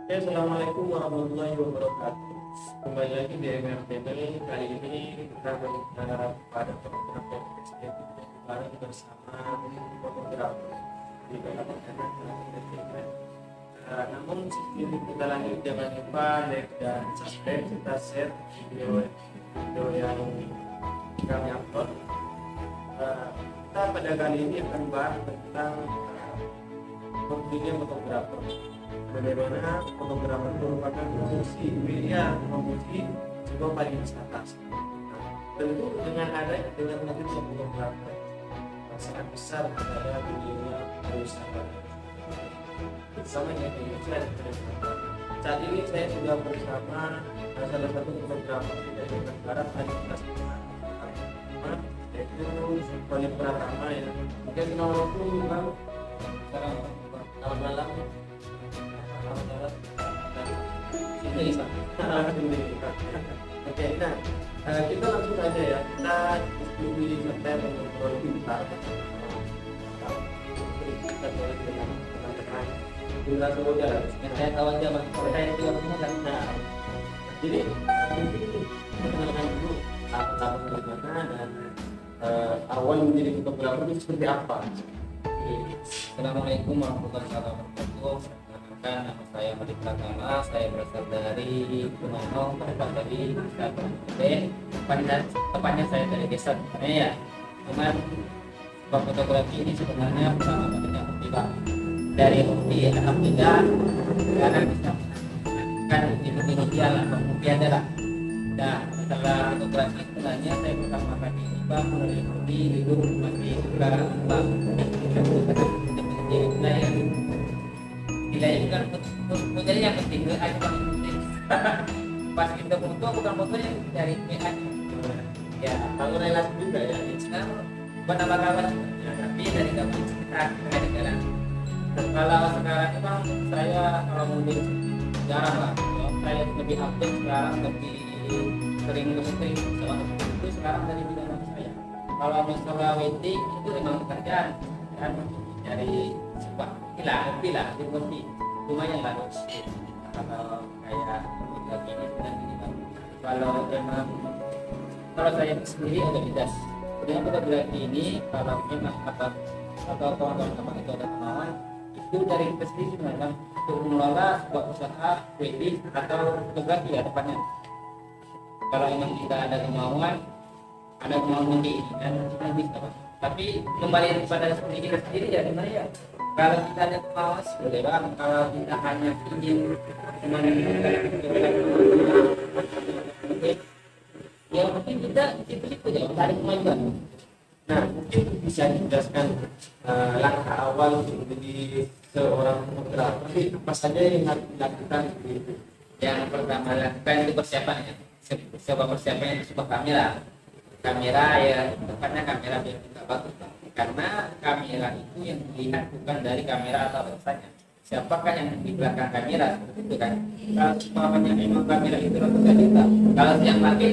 Oke, Assalamualaikum warahmatullahi wabarakatuh. Kembali lagi di MRTV. Kali ini kita berbicara pada program podcast yaitu bareng bersama fotografer di Kabupaten Entertainment. Namun sebelum kita lanjut, jangan lupa like dan subscribe serta share video yang kami upload. Kita pada kali ini akan bahas tentang dunia fotografer. Bagaimana fotografer merupakan profesi sebuah pariwisata. Tentu dengan motif fotografer sangat besar pada dunia pariwisata. Bersama dengan saat ini saya sudah bersama salah satu fotografer dari negara pariwisata, yaitu Tony Pratama ya. Mungkin Assalamualaikum Bang. Selamat malam. Oke, nah kita langsung aja ya, kita diskusi sampai mengobrol kita boleh dengan teman-teman kita saudara yang saya tahu aja mas, kalau saya juga semua kan. Nah, jadi mungkin perkenalkan dulu apa bagaimana dan awal menjadi fotografer itu seperti apa. Assalamualaikum warahmatullahi wabarakatuh. Nama saya Madi Pratama, saya berasal dari Kumanong, Kabupaten Kabupaten. Tepatnya saya dari desa sebenarnya ya. Cuman fotografi ini sebenarnya pertama kalinya tiba dari hobi alhamdulillah karena bisa kan ideal atau hobi adalah. Nah setelah fotografi sebenarnya saya pertama kali tiba melalui hobi itu masih suka nilai itu kan modelnya yang penting aja paling penting. Pas kita foto bukan fotonya dari WA ya Kalau relasi juga ya, sekarang bukan nama kawan ya, tapi dari kamu kita ada jalan. Kalau sekarang memang saya kalau mungkin jarang lah ya, saya lebih aktif sekarang, lebih sering nge-shooting soal itu sekarang dari bidang saya. Kalau masalah wedding itu memang pekerjaan kan dari sebuah hobi lah lumayan lah kalau kayak fotografi ini sedang ini kan. Kalau memang kalau saya sendiri otoritas dengan fotografi ini kalau memang apa atau kawan-kawan itu ada kemauan itu dari kita sendiri sebenarnya untuk mengelola sebuah usaha wedding atau fotografi ya tepatnya. Kalau memang kita ada kemauan mendiinginkan kita bisa Pak. Tapi kembali kepada kita sendiri ya gimana ya. Kalau kita ada kemauan boleh bang. Kalau kita hanya ingin cuma ya mungkin kita itu ya tarik kemajuan. nah mungkin bisa dijelaskan langkah awal untuk menjadi seorang fotografer apa saja yang harus dilakukan gitu. Yang pertama lakukan itu persiapannya. Sebuah persiapan itu sebuah kamera ya tepatnya kamera biar kita bagus Bang. Karena kamera itu yang dilihat bukan dari kamera atau rasanya siapakah yang di belakang kamera seperti itu kan. Kalau semuanya memang kamera itu ratusan juta, kalau yang pakai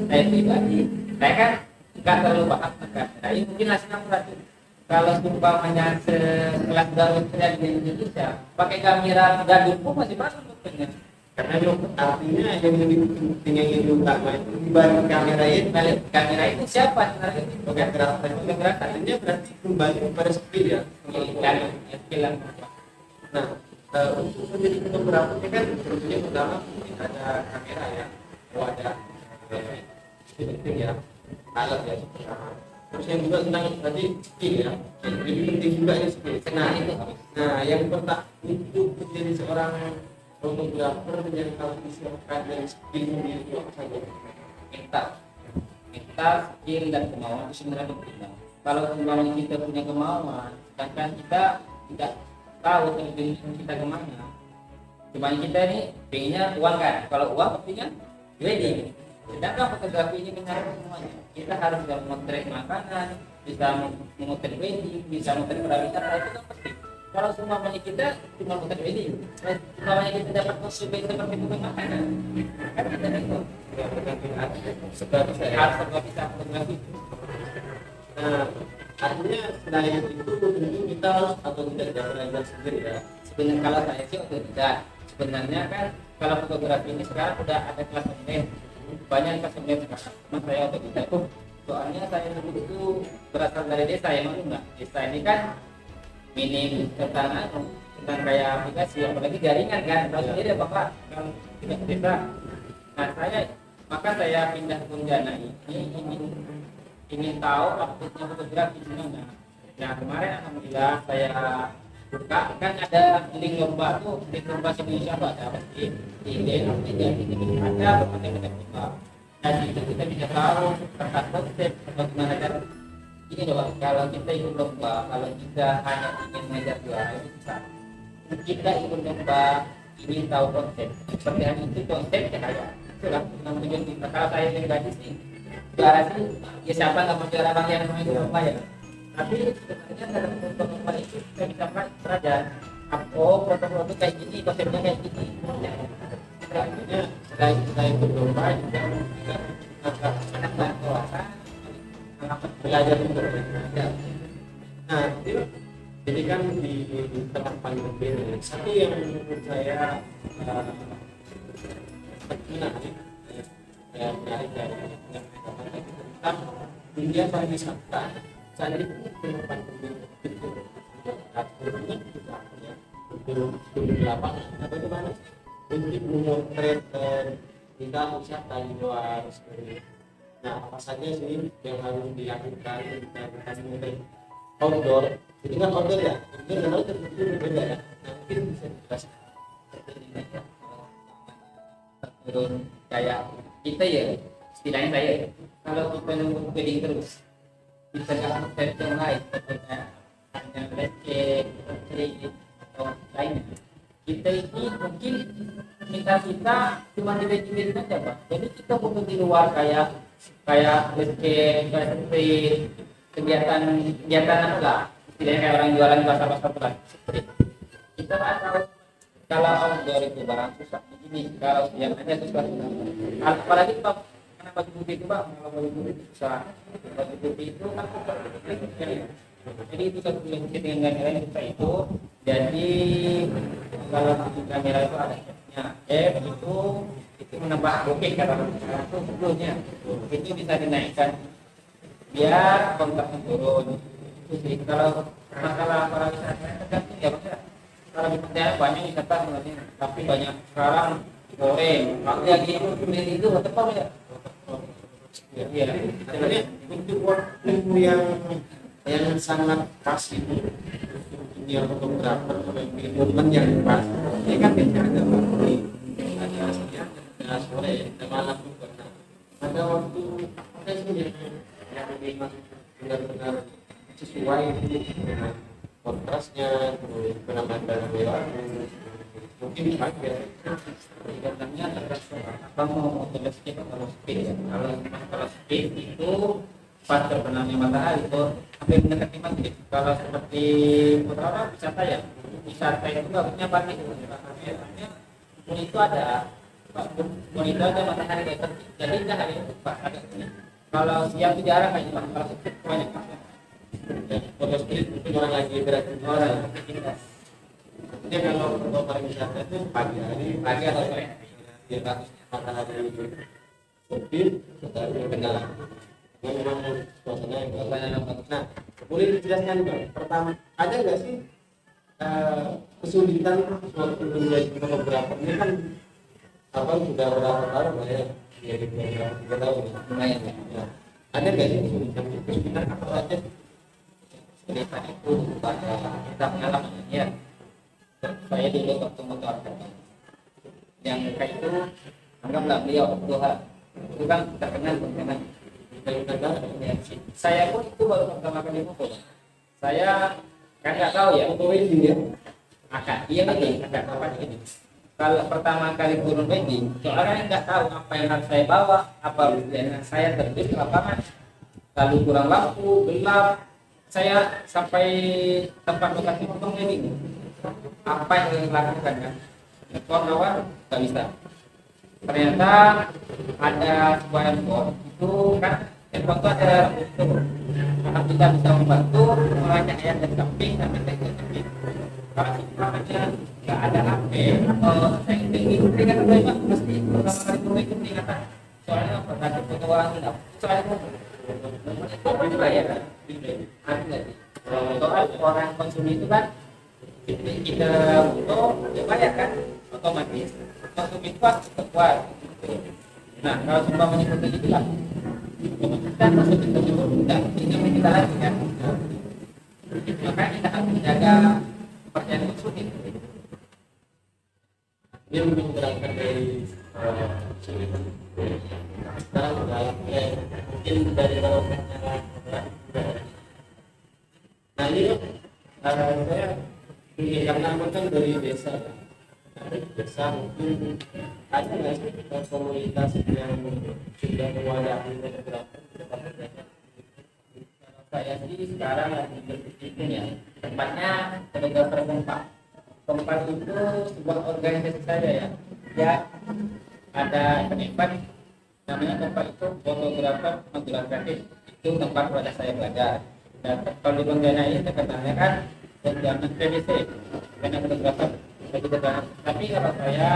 saya pribadi saya kan nggak terlalu paham kan tapi mungkin hasilnya murah. Kalau umpamanya sekelas Garut di Indonesia pakai kamera gadun pun masih bagus fotonya. Karena artinya yang lebih penting yang utama itu dibanding kamera itu Siapa sebenarnya fotografer itu artinya berarti kembali kepada skill ya. Skill. Nah untuk menjadi fotografer ini kan tentunya pertama mungkin ada kamera ya, ada penting ya, alat ya. Terus yang juga tentang tadi skill ya, lebih penting juga ya skill. Nah yang pertama itu menjadi seorang fotografer yang harus disiapkan dari skill sendiri itu apa saja? Mental, skill dan kemauan itu sebenarnya penting. Kalau umpamanya kita punya kemauan, sedangkan kita tidak tahu tujuan kita kemana. Cuma kita ini pengennya uang kan, kalau uang pastinya wedding. Sedangkan fotografi ini menyangkut semuanya. Kita harus bisa memotret makanan, bisa memotret wedding, bisa memotret pariwisata itu kan penting. Kalau semuanya kita cuma memotret wedding, semuanya kita dapat konsumsi seperti bukan makanan, kan kita itu Sebab saya harus bisa fotografi. nah artinya selain itu tentu kita harus atau tidak belajar sendiri ya. Sebenarnya kalau saya sih otodidak, sebenarnya kan kalau fotografi ini sekarang udah ada kelas online, banyak kelas online sekarang. Mas saya waktu itu soalnya saya dulu itu berasal dari desa, yang mana enggak desa ini kan minim tentang kayak aplikasi, apalagi jaringan kan, tahu sendiri ya bapak kan tidak desa. Nah saya pindah ke Pontianak ini ingin tahu update-nya fotografi gimana. Nah kemarin alhamdulillah saya buka kan ada link lomba tuh, link lomba Indonesia tuh ada apa sih ide ada berbagai macam lomba. Nah itu kita bisa tahu tentang konsep bagaimana cara ini loh. Kalau kita ikut lomba, kalau kita hanya ingin mengejar juara itu bisa. Kita ikut lomba ingin tahu konsep seperti hari itu konsepnya kayak itulah yang tujuan kita. Kalau saya pribadi sih juara sih ya siapa nggak mau juara bang yang namanya lomba ya. Tapi sebenarnya dalam lomba itu kita bisa belajar protokol itu kayak gini, konsepnya kayak gini. Artinya selain berlomba juga anak dewasa belajar untuk belajar. Nah, itu jadi kan di tengah pandemi ini satu yang menurut saya menarik dari tentang dunia pariwisata saat ini tengah pandemi itu di lapangan bagaimana untuk memotret tingkah wisata di luar seperti. Nah, apa saja sih yang harus dilakukan kita mulai outdoor? Itu kan outdoor ya, outdoor dan outdoor itu berbeda ya. Nah, mungkin bisa dijelaskan. Turun kayak kita ya, istilahnya saya kalau kita nunggu wedding terus kita nggak konsep yang lain seperti hanya landscape, portrait atau lainnya. Kita ini mungkin kita cuma di wedding aja pak. Jadi kita butuh di luar kayak landscape, street, kegiatan apa lah, istilahnya kayak orang jualan pasar lah. Kita nggak tahu kalau outdoor itu barang susah begini, kalau yang aja susah. Apalagi pak, karena baju putih itu pak, kalau baju putih itu susah. Baju putih itu kan jadi itu satu prinsip dengan kamera kita itu. Jadi kalau di kamera itu ada F-nya, F itu menambah bokeh kata itu sebelumnya itu bisa dinaikkan biar kontaknya turun. Itu sih kalau masalah para wisata tergantung ya pak. Kalau di Pontianak banyak wisata sebenarnya, tapi banyak sekarang goreng, lagi itu apa ya? Iya, sebenarnya untuk waktu yang sangat pas itu dunia fotografer momen yang pas. Ini kan biasanya ada waktu, ada siang, ada sore, ada malam juga. Nah, ada waktu apa sih yang memang benar-benar sesuai dengan kontrasnya, penampilan beliau mungkin dipakai Katanya apa mau teleskop atau speed ya. Kalau speed itu pas terbenamnya matahari itu hampir mendekati maghrib. Kalau seperti apa wisata itu bagusnya pagi. Artinya itu ada matahari kayak terbit. Jadi dah hari itu pas ada ini. Kalau siang itu jarang kayak gitu. Kalau speed banyak. foto street itu orang lagi beraktivitas. Jadi kalau untuk pariwisata itu pagi atau sore ya bagusnya matahari terbit matahari benar. Memang suasana yang bagus. Nah, boleh dijelaskan bang. Pertama, ada nggak sih kesulitan waktu menjadi fotografer ini kan apa sudah berapa tahun lah ya? Jadi 3 tahun Lumayan ya. Ada nggak sih kesulitan apa saja? Kesulitan itu pada kita pengalaman ya. Saya dulu waktu motor yang kayak itu anggaplah beliau Tuhan itu kan terkenal dengan saya pun itu baru pertama kali foto. Saya kan nggak tahu ya Foto wedding ya? iya betul akad apa ini. Kalau pertama kali turun wedding, soalnya nggak tahu apa yang harus saya bawa, apa yang saya terjun ke lapangan, lalu kurang lampu, gelap, saya sampai tempat lokasi foto wedding. Apa yang saya lakukan kan? Ekor lawan nggak bisa. Ternyata ada sebuah handphone itu kan handphone itu ada kita bisa membantu mengajak ayat dan kambing sampai teknik kambing. Kalau namanya nggak ada HP atau saya itu kan saya mesti pertama kali itu peringatan. Soalnya pernah ketemu orang tidak. Soalnya itu dibayar kan? Soal orang konsumsi itu kan kita butuh dia bayar kan, otomatis konsumsi itu harus kuat. Nah kalau cuma menyebut itu lah, kita masuk ke menyebut kita lagi kan. Maka kita harus menjaga kepercayaan konsumsi. Dia lebih berangkat dari sekarang mungkin dari nah ini saya karena aku kan dari desa mungkin ada nggak sih komunitas yang sudah mewadahi beberapa Saya sih sekarang lagi berpikir ya, tempatnya fotografer Kompak itu sebuah organisasi saya ya. Ya ada event namanya Kompak itu fotografer Magelang Kreatif, itu tempat pada saya belajar. Dan kalau di Pontianak ini terkenalnya kan Pontianak PVC, karena fotografer bagi terkenal. Tapi kalau saya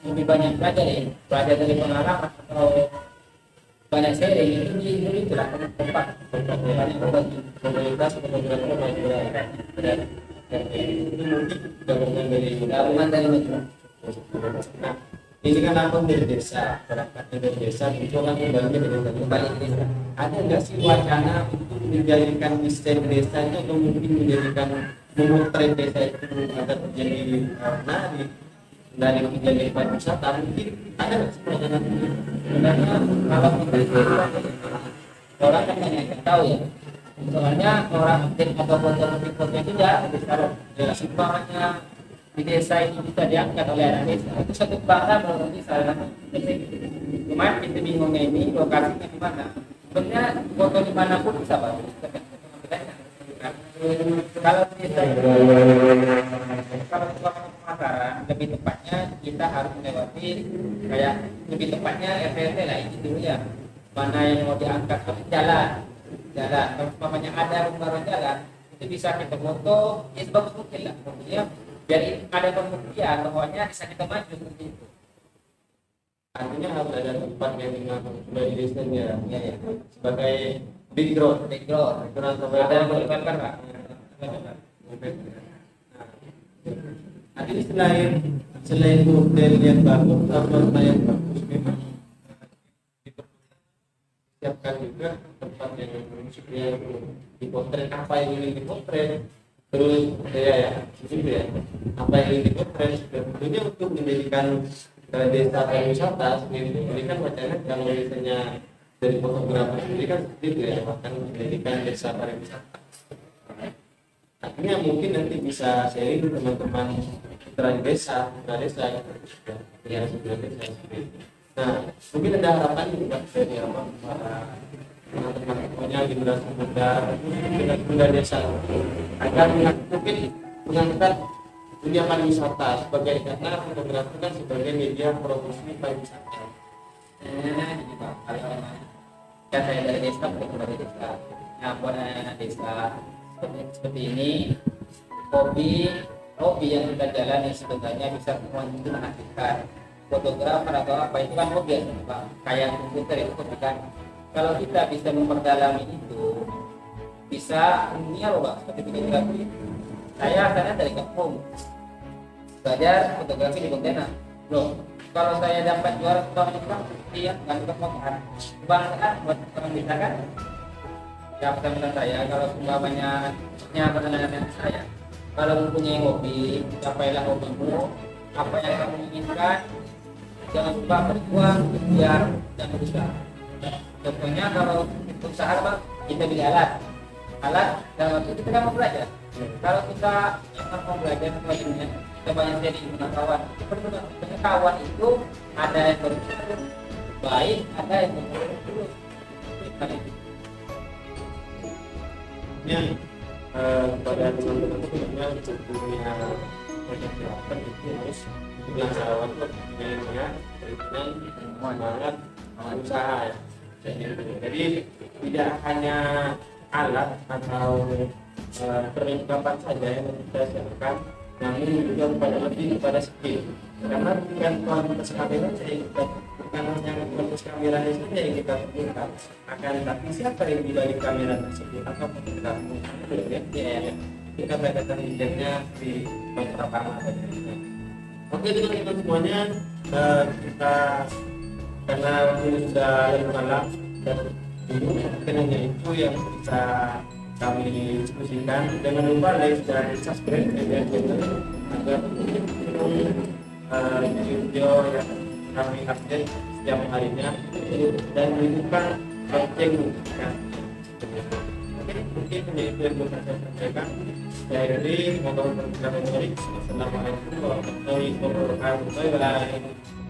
lebih banyak belajar dari pengalaman atau banyak sharing itu itulah Kompak banyak berbagi komunitas fotografer Magelang dan itu mungkin gabungan dari Metro. nah ini kan aku dari desa, masyarakatnya dari desa itu kan kembali ke desa. Ada nggak sih wacana untuk menjadikan desain desa itu atau mungkin menjadikan memotret desa itu agar menjadi menarik dari menjadi pariwisata? Mungkin ada nggak sih wacana itu? Sebenarnya kalau kita itu orang kan banyak yang tahu ya. Soalnya orang aktif atau foto-foto itu ya sekarang ya semuanya di desa ini bisa diangkat oleh anak desa itu satu bangsa kalau bisa. Cuma kita bingungnya ini lokasinya di mana. Sebenarnya foto di mana pun bisa bagus. Kalau kita kalau pemasaran lebih tepatnya kita harus melewati kayak lebih tepatnya RT lah itu dulu ya. Mana yang mau diangkat jalan kalau umpamanya ada rumah jalan itu bisa kita foto ya sebagus mungkin lah pokoknya biar ada pembuktian bahwanya bisa kita maju seperti itu. Artinya harus ada tempat yang sebagai desainnya ya, sebagai background Ada yang boleh kan Pak? Artinya selain model yang bagus atau yang bagus memang siapkan juga tempat yang dipotret apa yang ingin dipotret terus ya gitu ya apa yang ingin dipotret tentunya untuk menjadikan desa pariwisata sendiri ini kan wacana kalau misalnya dari fotografer sendiri kan seperti itu ya akan menjadikan desa pariwisata. Artinya mungkin nanti bisa sharing teman-teman putra desa ya sudah desa seperti itu. Nah, mungkin ada harapan juga dari para teman-temannya generasi muda desa agar mungkin mengangkat dunia pariwisata sebagai karena fotografi kan sebagai media promosi pariwisata. Jadi Pak, kalau kan saya dari desa dari desa, nah buat anak desa seperti ini hobi yang kita jalani sebenarnya bisa menghasilkan fotografer atau apa itu kan hobi Pak, kayak komputer itu kan kalau kita bisa memperdalami itu bisa dunia loh Pak, seperti fotografi. Saya asalnya dari kampung belajar fotografi di Pontianak loh. Kalau saya dapat juara tahun itu kan dia nggak juga mau kebangsaan buat orang bisa kan ya pesan saya kalau umpamanya pertanyaan saya kalau mempunyai hobi capailah hobimu apa yang kamu inginkan. Jangan lupa berjuang biar tidak berusaha. Contohnya kalau usaha Bang, kita beli alat dalam waktu kita mau belajar. Kalau kita yang mau belajar selanjutnya, kita banyak jadi kawan. Sebenarnya kawan itu ada yang berusaha baik, ada yang buruk. Ini pada teman-teman tentunya untuk dunia fotografer itu harus pelajaran pentingnya dengan semangat usaha ya. Jadi tidak hanya alat atau perlengkapan saja yang kita siapkan, namun juga pada lebih kepada skill, karena bukan kualitas kamera saja kita, bukan hanya kualitas kameranya saja yang kita butuhkan, akan tapi siapa yang di balik kamera tersebut atau fotografer ya, kita belajar detailnya di beberapa materi. Oke teman-teman semuanya, kita karena ini sudah lebih malam dan dulu mungkin hanya itu yang bisa kami diskusikan. Jangan lupa like dan subscribe media channel agar video yang kami update setiap harinya dan menemukan lonceng kan. Oke, mungkin hanya itu yang bisa saya sampaikan. Saya Heri, semoga berjalan baik. Assalamualaikum warahmatullahi wabarakatuh. Bye bye.